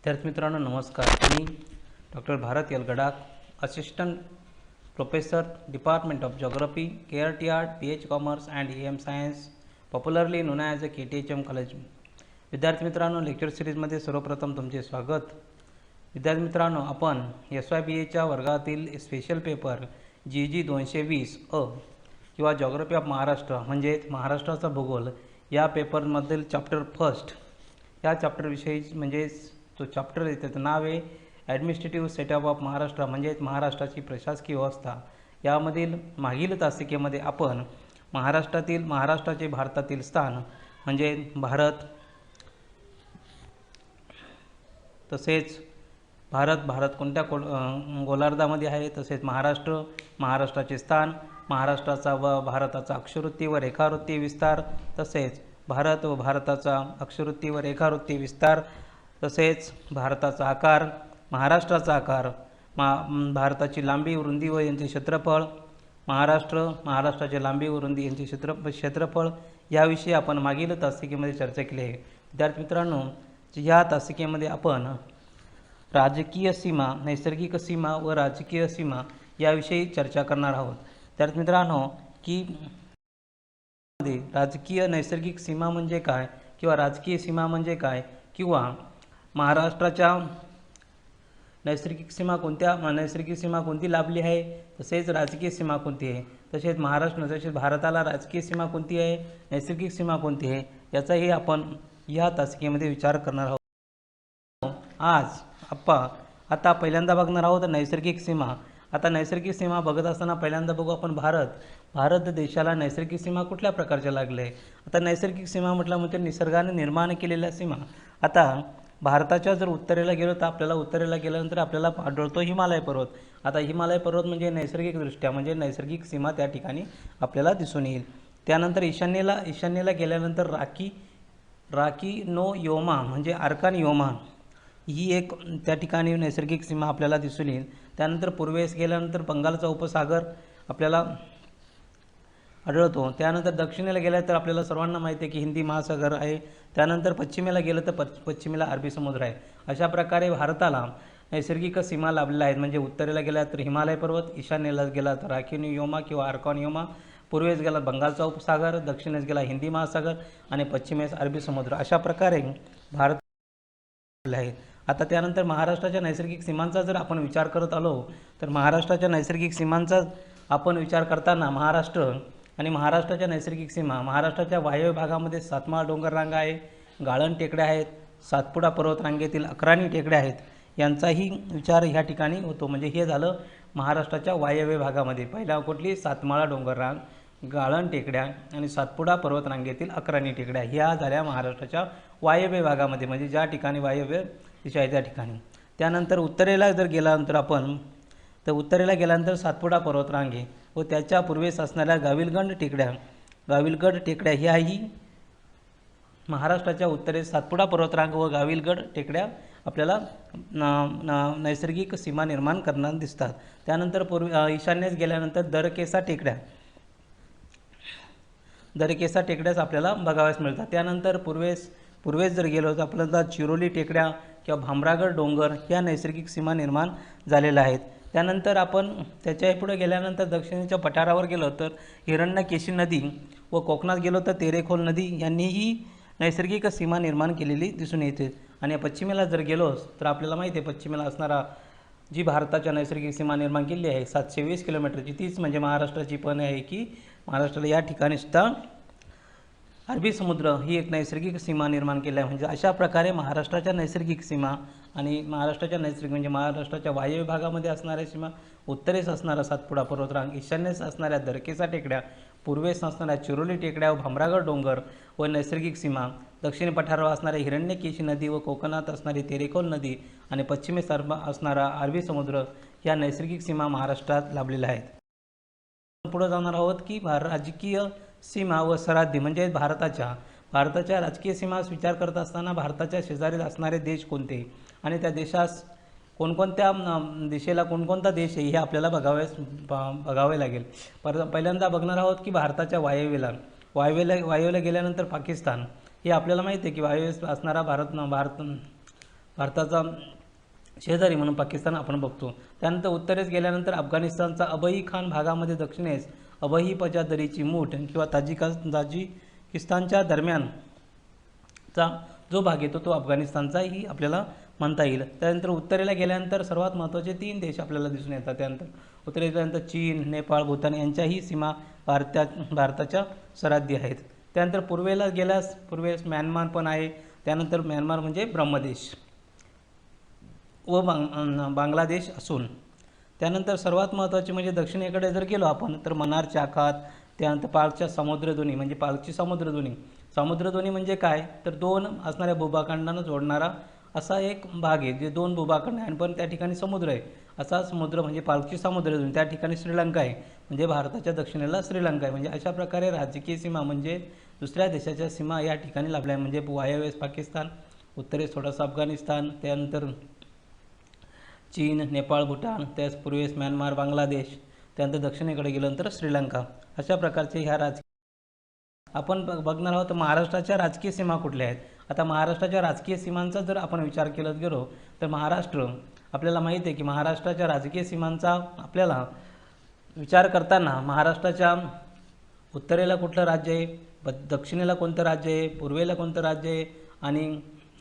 विद्यार्थी मित्रांनो नमस्कार. मी doctor Bharat Gadakh, assistant professor department of geography, KRT art, PH commerce and EM science, popularly known as a KTHM college. विद्यार्थी मित्रांनो, lecture सिरीजमध्ये सर्वप्रथम तुमचे स्वागत. विद्यार्थी मित्रांनो, आपण S.Y.B.A वर्गातील स्पेशल पेपर GG 220 किंवा ज्योग्राफी ऑफ महाराष्ट्र म्हणजेच महाराष्ट्राचा भूगोल या पेपरमधील चॅप्टर फर्स्ट या चॅप्टरविषयी म्हणजेच तो चॅप्टर आहे त्याचं नाव आहे ॲडमिनिस्ट्रेटिव्ह सेटअप ऑफ महाराष्ट्र म्हणजेच महाराष्ट्राची प्रशासकीय व्यवस्था. यामधील मागील तासिकेमध्ये आपण महाराष्ट्राचे भारतातील स्थान म्हणजे भारत, तसेच भारत कोणत्या गोलार्धामध्ये आहे, तसेच महाराष्ट्राचे स्थान, महाराष्ट्राचा व भारताचा अक्षवृत्ती व रेखावृत्ती विस्तार, तसेच भारत व भारताचा अक्षवृत्ती व रेखावृत्ती विस्तार, तसेच भारताचा आकार, महाराष्ट्राचा आकार, भारताची लांबी रुंदी व यांचे क्षेत्रफळ, महाराष्ट्राची लांबी व रुंदी यांचे क्षेत्रफळ याविषयी आपण मागील तासिकेमध्ये चर्चा केली आहे. विद्यार्थी मित्रांनो, या तासिकेमध्ये आपण राजकीय सीमा, नैसर्गिक सीमा व राजकीय सीमा याविषयी चर्चा करणार आहोत. विद्यार्थी मित्रांनो, की राजकीय नैसर्गिक सीमा म्हणजे काय किंवा राजकीय सीमा म्हणजे काय, किंवा महाराष्ट्राच्या नैसर्गिक सीमा कोणती लाभली आहे, तसेच राजकीय सीमा कोणती आहे, तसेच भारताला राजकीय सीमा कोणती आहे, नैसर्गिक सीमा कोणती आहे, याचाही आपण या तासिकेमध्ये विचार करणार आहोत. आता पहिल्यांदा बघणार आहोत नैसर्गिक सीमा. आता नैसर्गिक सीमा बघत असताना पहिल्यांदा बघू आपण भारत देशाला नैसर्गिक सीमा कुठल्या प्रकारच्या लागल्या आहे. आता नैसर्गिक सीमा म्हटलं म्हणजे निसर्गाने निर्माण केलेल्या सीमा. आता भारताच्या जर उत्तरेला गेलो तर आपल्याला उत्तरेला गेल्यानंतर आपल्याला आढळतो हिमालय पर्वत. आता हिमालय पर्वत म्हणजे नैसर्गिकदृष्ट्या म्हणजे नैसर्गिक सीमा त्या ठिकाणी आपल्याला दिसून येईल. त्यानंतर ईशान्येला गेल्यानंतर राकी नो योमा म्हणजे आर्कान योमा ही एक त्या ठिकाणी नैसर्गिक सीमा आपल्याला दिसून येईल. त्यानंतर पूर्वेस गेल्यानंतर बंगालचा उपसागर आपल्याला आढळतो. त्यानंतर दक्षिणेला गेल्या तर आपल्याला सर्वांना माहिती आहे की हिंदी महासागर आहे. त्यानंतर पश्चिमेला गेलं तर पश्चिमेला अरबी समुद्र आहे. अशा प्रकारे भारताला नैसर्गिक सीमा लाभलेल्या आहेत. म्हणजे उत्तरेला गेला तर हिमालय पर्वत, ईशान्येला गेला तर राखीव योमा किंवा आर्कॉन योमा, पूर्वेस गेला बंगालचा उपसागर, दक्षिणेस गेला हिंदी महासागर आणि पश्चिमेस अरबी समुद्र. अशा प्रकारे भारत आहे. आता त्यानंतर महाराष्ट्राच्या नैसर्गिक सीमांचा जर आपण विचार करत आलो तर महाराष्ट्राच्या नैसर्गिक सीमांचा आपण विचार करताना महाराष्ट्राच्या नैसर्गिक सीमा, महाराष्ट्राच्या वायव्य भागामध्ये सातमाळ डोंगर रांगा आहे, गाळण टेकड्या आहेत, सातपुडा पर्वतरांगेतील 11 टेकड्या आहेत. यांचाही विचार ह्या ठिकाणी होतो. म्हणजे हे झालं महाराष्ट्राच्या वायव्य भागामध्ये. पहिला कुठली? सातमाळा डोंगर रांग, गाळण टेकड्या आणि सातपुडा पर्वतरांगेतील 11 टेकड्या ह्या झाल्या महाराष्ट्राच्या वायव्य भागामध्ये, म्हणजे ज्या ठिकाणी वायव्य दिशा आहे त्या ठिकाणी. त्यानंतर उत्तरेला जर गेल्यानंतर आपण तर उत्तरेला गेल्यानंतर सातपुडा पर्वतरांगे व त्याच्या पूर्वेस असणाऱ्या गाविलगड टेकड्या ह्याही महाराष्ट्राच्या उत्तरेस सातपुडा पर्वतरांग व गाविलगड टेकड्या आपल्याला नैसर्गिक सीमा निर्माण करताना दिसतात. त्यानंतर ईशान्येस गेल्यानंतर दरकेसा टेकड्याच आपल्याला बघाव्यास मिळतात. त्यानंतर पूर्वेस जर गेलो तर आपल्याला चिरोली टेकड्या किंवा भामरागड डोंगर या नैसर्गिक सीमा निर्माण झालेल्या आहेत. त्यानंतर आपण त्याच्या पुढे गेल्यानंतर दक्षिणेच्या पठारावर गेलो तर हिरण्यकेशी नदी व कोकणात गेलो तर तेरेखोल नदी यांनीही नैसर्गिक सीमा निर्माण केलेली दिसून येते. आणि पश्चिमेला जर गेलोस तर आपल्याला माहिती आहे पश्चिमेला असणारा जी भारताच्या नैसर्गिक सीमा निर्माण केली आहे 720 किलोमीटरची, तीच म्हणजे महाराष्ट्राची पण आहे की महाराष्ट्राला या ठिकाणी सुद्धा अरबी समुद्र ही एक नैसर्गिक सीमा निर्माण केली आहे. म्हणजे अशा प्रकारे महाराष्ट्राच्या नैसर्गिक सीमा आणि महाराष्ट्राच्या वायव्य भागामध्ये असणाऱ्या सीमा, उत्तरेस असणारा सातपुडा पर्वतरांग, ईशान्येस असणाऱ्या दरकेसा टेकड्या, पूर्वेस असणाऱ्या चिरोली टेकड्या व भामरागड डोंगर व नैसर्गिक सीमा, दक्षिण पठारावर असणाऱ्या हिरण्यकेशी नदी व कोकणात असणारी तेरेखोल नदी आणि पश्चिमेस असणारा अरबी समुद्र या नैसर्गिक सीमा महाराष्ट्रात लाभलेल्या आहेत. पुढे जाणार आहोत की राजकीय सीमा व सरहद्दी म्हणजे भारताच्या राजकीय सीमास विचार करत असताना भारताच्या शेजारी असणारे देश कोणते आणि त्या देशास कोणकोणता देश आहे हे आपल्याला बघावे लागेल. पहिल्यांदा बघणार आहोत की भारताच्या वायव्येला गेल्यानंतर पाकिस्तान हे आपल्याला माहिती आहे की वायव्येस असणारा भारताचा शेजारी म्हणून पाकिस्तान आपण बघतो। त्यानंतर उत्तरेस गेल्यानंतर अफगाणिस्तानचा अबई खान भागामध्ये दक्षिणेस अबई पजादरीची मूठ किंवा ताजिकिस्तानच्या दरम्यानचा जो भाग येतो तो अफगाणिस्तानचाही आपल्याला म्हणता येईल। त्यानंतर उत्तरेला गेल्यानंतर सर्वात महत्त्वाचे 3 देश आपल्याला दिसून येतात। त्यानंतर उत्तरेला गेल्यानंतर चीन, नेपाळ, भूतान यांच्याही सीमा भारताच्या सरहद्दी आहेत। त्यानंतर पूर्वेला गेल्यास पूर्वेस म्यानमार पण आहे। त्यानंतर म्यानमार म्हणजे ब्रह्मदेश व बांगलादेश असून त्यानंतर सर्वात महत्त्वाचे म्हणजे दक्षिणेकडे जर गेलो आपण तर मनारचे आखात, त्यानंतर पाकच्या समुद्रधुनी म्हणजे पाकची समुद्रधुनी म्हणजे काय तर 2 असणाऱ्या भूभाखंडांना जोडणारा असा एक भाग आहे जे 2 भूभाखंड आहे आणि पण त्या ठिकाणी समुद्र आहे। असा समुद्र म्हणजे पाकची समुद्रधुनी। त्या ठिकाणी श्रीलंका आहे म्हणजे भारताच्या दक्षिणेला श्रीलंका आहे। म्हणजे अशा प्रकारे राजकीय सीमा म्हणजे दुसऱ्या देशाच्या सीमा या ठिकाणी लाभल्या म्हणजे वायव्येस पाकिस्तान, उत्तरेस थोडासा अफगाणिस्तान, त्यानंतर चीन, नेपाळ, भूटान, त्याच पूर्वेस म्यानमार, बांगलादेश, त्यानंतर दक्षिणेकडे गेल्यानंतर श्रीलंका। अशा प्रकारचे ह्या आपण बघणार आहोत महाराष्ट्राच्या राजकीय सीमा कुठल्या आहेत। आता महाराष्ट्राच्या राजकीय सीमांचा जर आपण विचार केला गेलो तर महाराष्ट्र आपल्याला माहिती आहे की महाराष्ट्राच्या राजकीय सीमांचा आपल्याला विचार करताना महाराष्ट्राच्या उत्तरेला कुठलं राज्य आहे, दक्षिणेला कोणतं राज्य आहे, पूर्वेला कोणतं राज्य आहे आणि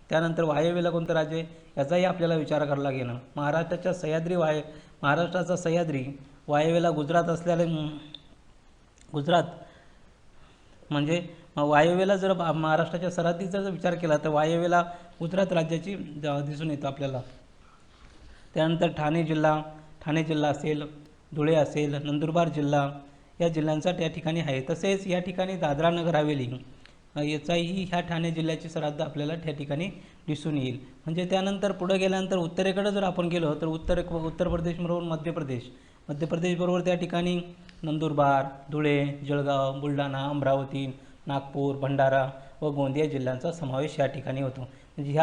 त्यानंतर वायव्येला कोणतं राज्य आहे याचाही आपल्याला विचार करावा लागेल। महाराष्ट्राचा सह्याद्री वायव्येला गुजरात असल्याने गुजरात म्हणजे वायव्येला जर महाराष्ट्राच्या सरहद्दीचा जर विचार केला तर वायव्येला गुजरात राज्याची दिसून येतं आपल्याला। त्यानंतर ठाणे जिल्हा असेल, धुळे असेल, नंदुरबार जिल्हा या जिल्ह्यांचा त्या ठिकाणी आहे। तसेच या ठिकाणी दादरा नगर हवेली याचाही ह्या ठाणे जिल्ह्याची सरहद्द आपल्याला त्या ठिकाणी दिसून येईल। म्हणजे त्यानंतर पुढे गेल्यानंतर उत्तरेकडे जर आपण गेलो तर उत्तर प्रदेश बरोबर मध्य प्रदेश बरोबर त्या ठिकाणी नंदुरबार, धुळे, जळगाव, बुलढाणा, अमरावती, नागपूर, भंडारा व गोंदिया जिल्ह्यांचा समावेश या ठिकाणी होतो। म्हणजे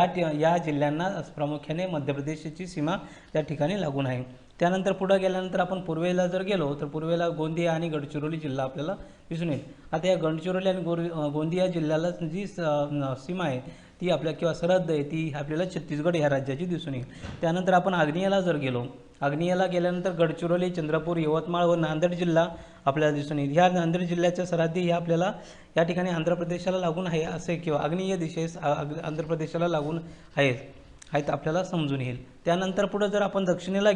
या जिल्ह्यांना प्रामुख्याने मध्य प्रदेशची सीमा त्या ठिकाणी लागून आहे। त्यानंतर पुढे गेल्यानंतर आपण पूर्वेला जर गेलो तर पूर्वेला गोंदिया आणि गडचिरोली जिल्हा आपल्याला दिसून येईल। आता या गडचिरोली आणि गोंदिया जिल्ह्याला जी सीमा आहे ती आपल्या किंवा सरहद्द आहे ती आपल्याला छत्तीसगड ह्या राज्याची दिसून येईल। त्यानंतर आपण आग्नेयला जर गेलो, आग्नेयला गेल्यानंतर गडचिरोली, चंद्रपूर, यवतमाळ व नांदेड जिल्हा आपल्याला दिसून येईल। ह्या नांदेड जिल्ह्याच्या सरहद्दी ह्या आपल्याला या ठिकाणी आंध्र प्रदेशाला लागून आहे असे किंवा आग्नेय दिशेस आंध्र प्रदेशाला लागून आहेत आपल्याला समजून येईल। त्यानंतर पुढे जर आपण दक्षिणेला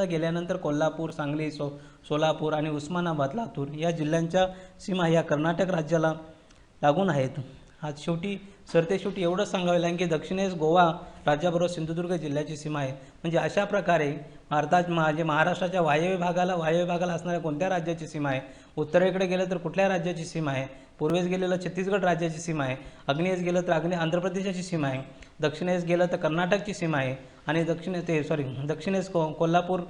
गेल्यानंतर कोल्हापूर, सांगली, सोलापूर आणि उस्मानाबाद, लातूर या जिल्ह्यांच्या सीमा या कर्नाटक राज्याला लागून आहेत। शेवटी एवढंच सांगावे लागेल की दक्षिणेस गोवा राज्याबरोबर सिंधुदुर्ग जिल्ह्याची सीमा आहे। म्हणजे अशा प्रकारे महाराष्ट्राच्या वायव्य भागाला असणाऱ्या कोणत्या राज्याची सीमा आहे, उत्तरेकडे गेलं तर कुठल्या राज्याची सीमा आहे, पूर्वेस गेलेलं छत्तीसगड राज्याची सीमा आहे, आग्नेयेस गेलं तर आंध्र प्रदेशाची सीमा आहे, दक्षिणेस गेलं तर कर्नाटकची सीमा आहे आणि दक्षिणेस कोल्हापूर,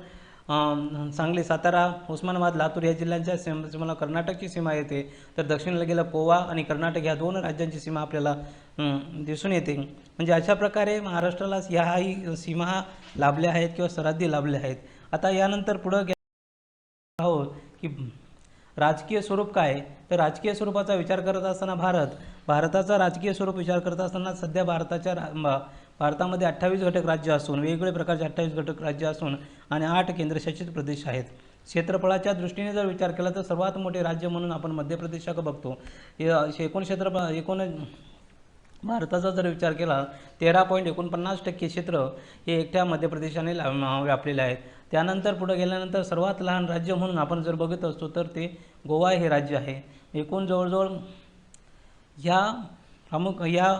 सांगली, सातारा, उस्मानाबाद, लातूर या जिल्ह्यांच्या सीमेला कर्नाटकची सीमा येते। तर दक्षिणेला गेलं गोवा आणि कर्नाटक ह्या 2 राज्यांची सीमा आपल्याला दिसून येते। म्हणजे अशा प्रकारे महाराष्ट्राला ह्याही सीमा लाभल्या आहेत किंवा सरहद्दी लाभल्या आहेत। आता यानंतर पुढं आहोत की राजकीय स्वरूप काय, तर राजकीय स्वरूपाचा विचार करत असताना भारताचा राजकीय स्वरूप विचार करत असताना सध्या भारतामध्ये 28 घटक राज्य असून वेगवेगळ्या प्रकारचे 28 घटक राज्य असून आणि 8 केंद्रशासित प्रदेश आहेत। क्षेत्रफळाच्या दृष्टीने जर विचार केला तर सर्वात मोठे राज्य म्हणून आपण मध्य प्रदेशाकडे बघतो। एकूण भारताचा जर विचार केला 13.49% क्षेत्र हे एकट्या मध्य प्रदेशाने व्यापलेले आहेत। त्यानंतर पुढे गेल्यानंतर सर्वात लहान राज्य म्हणून आपण जर बघत असतो तर ते गोवा हे राज्य आहे। एकूण जवळजवळ या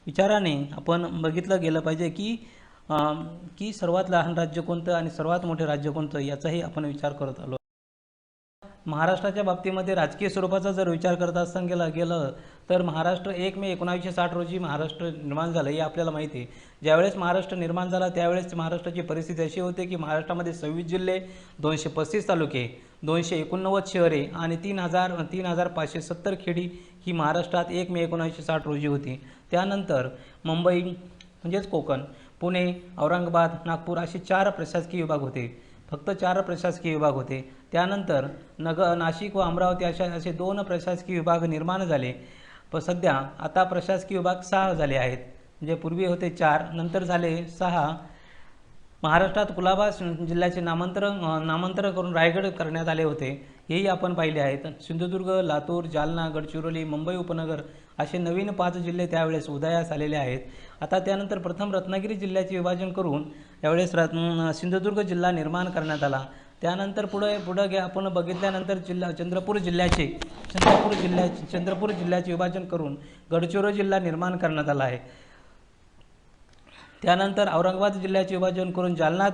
विचाराने आपण बघितलं गेलं पाहिजे की सर्वात लहान राज्य कोणतं आणि सर्वात मोठे राज्य कोणतं याचाही आपण विचार करत आलो। महाराष्ट्राच्या बाबतीमध्ये राजकीय स्वरूपाचा जर विचार करत असताना गेलं तर महाराष्ट्र 1 मे 1960 रोजी महाराष्ट्र निर्माण झालं हे आपल्याला माहिती आहे। ज्यावेळेस महाराष्ट्र निर्माण झाला त्यावेळेस महाराष्ट्राची परिस्थिती अशी होती की महाराष्ट्रामध्ये 26 जिल्हे, 235 तालुके, 289 शहरे आणि 3,570 खेडी ही महाराष्ट्रात 1 मे 1960 रोजी होती। त्यानंतर मुंबई म्हणजेच कोकण, पुणे, औरंगाबाद, नागपूर असे 4 प्रशासकीय विभाग होते, फक्त 4 प्रशासकीय विभाग होते। त्यानंतर नाशिक व अमरावती असे 2 प्रशासकीय विभाग निर्माण झाले। पण सध्या आता प्रशासकीय विभाग 6 झाले आहेत। म्हणजे पूर्वी होते 4, नंतर झाले 6. महाराष्ट्रात कुलाबा जिल्ह्याचे नामांतर करून रायगड करण्यात आले होते, हेही आपण पाहिले आहेत. सिंधुदुर्ग, लातूर, जालना, गडचिरोली, मुंबई उपनगर असे नवीन 5 जिल्हे त्यावेळेस उदयास आलेले आहेत. आता त्यानंतर प्रथम रत्नागिरी जिल्ह्याचे विभाजन करून यावेळेस सिंधुदुर्ग जिल्हा निर्माण करण्यात आला. त्यानंतर पुढे आपण बघितल्यानंतर चंद्रपूर जिल्ह्याचे विभाजन करून गडचिरोली जिल्हा निर्माण करण्यात आला आहे. त्यानंतर औरंगाबाद जिल्ह्याचे विभाजन करून जालना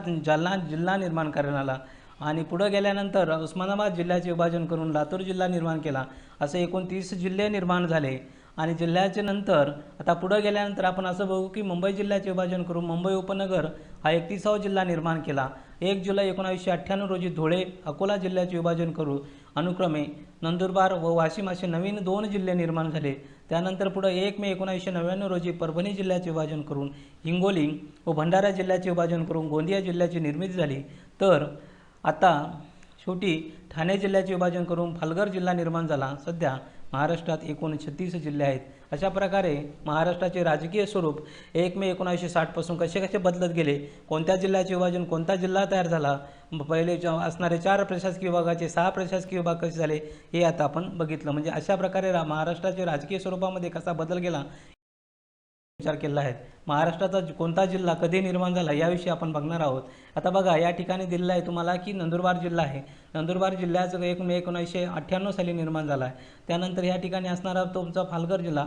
जिल्हा निर्माण करण्यात आला आणि पुढे गेल्यानंतर उस्मानाबाद जिल्ह्याचे विभाजन करून लातूर जिल्हा निर्माण केला. असे एकूण 30 जिल्हे निर्माण झाले. आणि जिल्ह्याचे नंतर आता पुढे गेल्यानंतर आपण असं बघू की मुंबई जिल्ह्याचे विभाजन करून मुंबई उपनगर हा 31वा जिल्हा निर्माण केला. 1 जुलै 1998 रोजी धुळे, अकोला जिल्ह्याचे विभाजन करून अनुक्रमे नंदुरबार व वाशिम असे नवीन 2 जिल्हे निर्माण झाले. त्यानंतर पुढे 1 मे 1999 रोजी परभणी जिल्ह्याचे विभाजन करून हिंगोली व भंडारा जिल्ह्याचे विभाजन करून गोंदिया जिल्ह्याची निर्मिती झाली. तर आता शेवटी ठाणे जिल्ह्याचे विभाजन करून पालघर जिल्हा निर्माण झाला. सध्या महाराष्ट्रात एकूण 36 जिल्हे आहेत. अशा प्रकारे महाराष्ट्राचे राजकीय स्वरूप 1 मे 1960 पासून कसे बदलत गेले, कोणत्या जिल्ह्याचे विभाजन, कोणता जिल्हा तयार झाला, पहिले असणारे 4 प्रशासकीय विभागाचे 6 प्रशासकीय विभाग कसे झाले, हे आता आपण बघितलं. म्हणजे अशा प्रकारे महाराष्ट्राचे राजकीय स्वरूपामध्ये कसा बदल गेला विचार केला आहे. महाराष्ट्राचा कोणता जिल्हा कधी निर्माण झाला याविषयी आपण बघणार आहोत. आता बघा, या ठिकाणी दिलेलं आहे तुम्हाला की नंदुरबार जिल्हा आहे. नंदुरबार जिल्ह्याचं 1 मे 1998 साली निर्माण झाला आहे. त्यानंतर या ठिकाणी असणारा तुमचा पालघर जिल्हा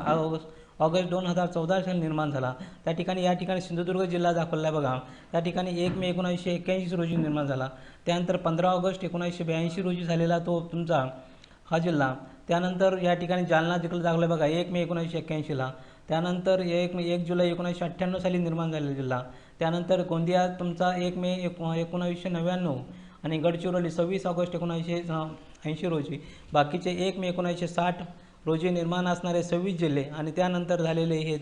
ऑगस्ट 2014 साली निर्माण झाला. त्या ठिकाणी या ठिकाणी सिंधुदुर्ग जिल्हा दाखवला आहे बघा. त्या ठिकाणी 1 मे 1981 रोजी निर्माण झाला. त्यानंतर 15 ऑगस्ट 1982 रोजी झालेला तो तुमचा हा जिल्हा. त्यानंतर या ठिकाणी जालना जिल्हा दाखवला आहे बघा 1 मे 1981ला. त्यानंतर 1 जुलै 1998 साली निर्माण झालेला जिल्हा. त्यानंतर गोंदिया तुमचा 1 मे 1999 आणि गडचिरोली 26 ऑगस्ट 1980 रोजी. बाकीचे 1 मे 1960 रोजी निर्माण असणारे 26 जिल्हे आणि त्यानंतर झालेले हे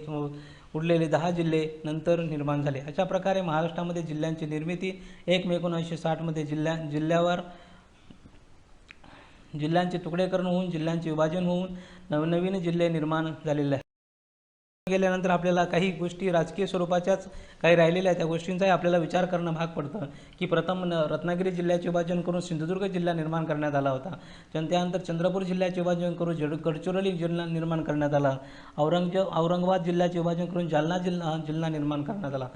उरलेले 10 जिल्हे नंतर निर्माण झाले. अशा प्रकारे महाराष्ट्रामध्ये जिल्ह्यांची निर्मिती 1 मे 1960मध्ये जिल्ह्यांचे तुकडेकरण होऊन जिल्ह्यांचे विभाजन होऊन नवनवीन जिल्हे निर्माण झालेले आहेत. गेल्यानंतर आपल्याला काही गोष्टी राजकीय स्वरूपाच्याच काही राहिलेल्या आहेत. त्या गोष्टींचाही आपल्याला विचार करणं भाग पडतं की प्रथम रत्नागिरी जिल्ह्याचे विभाजन करून सिंधुदुर्ग जिल्हा निर्माण करण्यात आला होता. त्यानंतर चंद्रपूर जिल्ह्याचे विभाजन करून गडचिरोली जिल्हा निर्माण करण्यात आला. औरंगाबाद जिल्ह्याचे विभाजन करून जालना जिल्हा निर्माण करण्यात आला.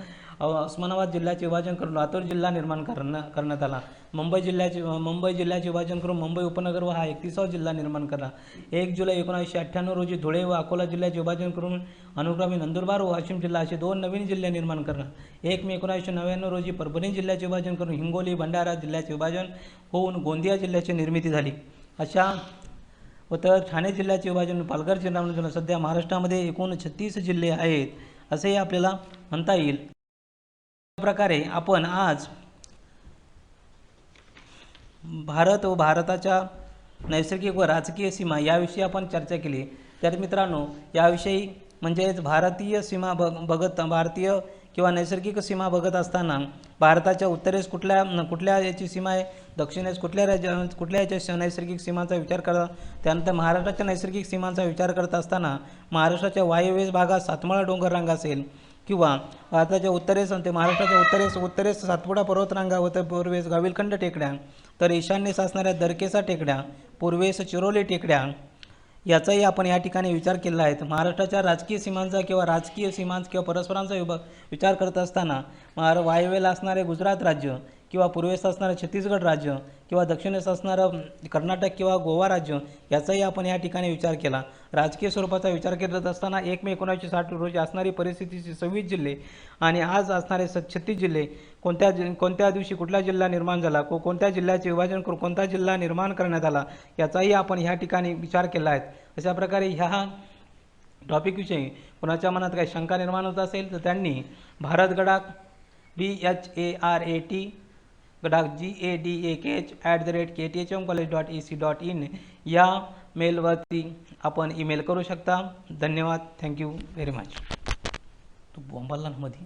उस्मानाबाद जिल्ह्याचे विभाजन करून लातूर जिल्हा निर्माण करण्यात आला. मुंबई जिल्ह्याचे विभाजन करून मुंबई उपनगर व हा 31वा जिल्हा निर्माण करा. 1 जुलै 1998 रोजी धुळे व अकोला जिल्ह्याचे विभाजन करून अनुक्रमे नंदुरबार व वाशिम जिल्हा असे 2 नवीन जिल्हे निर्माण करणार. 1 मे 1999 रोजी परभणी जिल्ह्याचे विभाजन करून हिंगोली भंडारा जिल्ह्याचे विभाजन होऊन गोंदिया जिल्ह्याची निर्मिती झाली. अशा व तर ठाणे जिल्ह्याचे विभाजन पालघर जिल्ह्यामध्ये झालं. सध्या महाराष्ट्रामध्ये एकूण 36 जिल्हे आहेत असेही आपल्याला म्हणता येईल. अशा प्रकारे आपण आज भारत व भारताच्या नैसर्गिक व राजकीय सीमा याविषयी आपण चर्चा केली. तर मित्रांनो, याविषयी म्हणजेच भारतीय किंवा नैसर्गिक सीमा बघत असताना भारताच्या उत्तरेस कुठल्या याची सीमा आहे, दक्षिणेस कुठल्या याच्या नैसर्गिक सीमांचा विचार करा. त्यानंतर महाराष्ट्राच्या नैसर्गिक सीमांचा विचार करत असताना महाराष्ट्राच्या वायव्य भागात सातमाळा डोंगररांग असेल किंवा भारताच्या महाराष्ट्राच्या उत्तरेस सातपुडा पर्वतरांगा व तर पूर्वेस गाविलखंड टेकड्या, तर ईशान्येस असणाऱ्या दरकेसा टेकड्या, पूर्वेस चिरोली टेकड्या याचाही आपण या ठिकाणी विचार केला आहे. महाराष्ट्राच्या राजकीय सीमांचा किंवा परस्परांचा विचार करत असताना वायव्येला असणारे गुजरात राज्य किंवा पूर्वेस असणारं छत्तीसगड राज्य किंवा दक्षिणेस असणारं कर्नाटक किंवा गोवा राज्य याचाही आपण या ठिकाणी विचार केला. राजकीय स्वरूपाचा विचार करत असताना 1 मे 1960 रोजी असणारी परिस्थितीची 26 जिल्हे आणि आज असणारे 36 जिल्हे, कोणत्या दिवशी कुठला जिल्हा निर्माण झाला, कोणत्या जिल्ह्याचे विभाजन करून कोणता जिल्हा निर्माण करण्यात आला याचाही आपण ह्या ठिकाणी विचार केला आहे. अशा प्रकारे ह्या टॉपिकविषयी कोणाच्या मनात काही शंका निर्माण होत असेल तर त्यांनी भारत गडाख BHARAT गडाख GADAKH@kthmcollege.ac.in या मेलवरती आपण ईमेल करू शकता. धन्यवाद. Thank you very much. तो बॉम्बाला मध्ये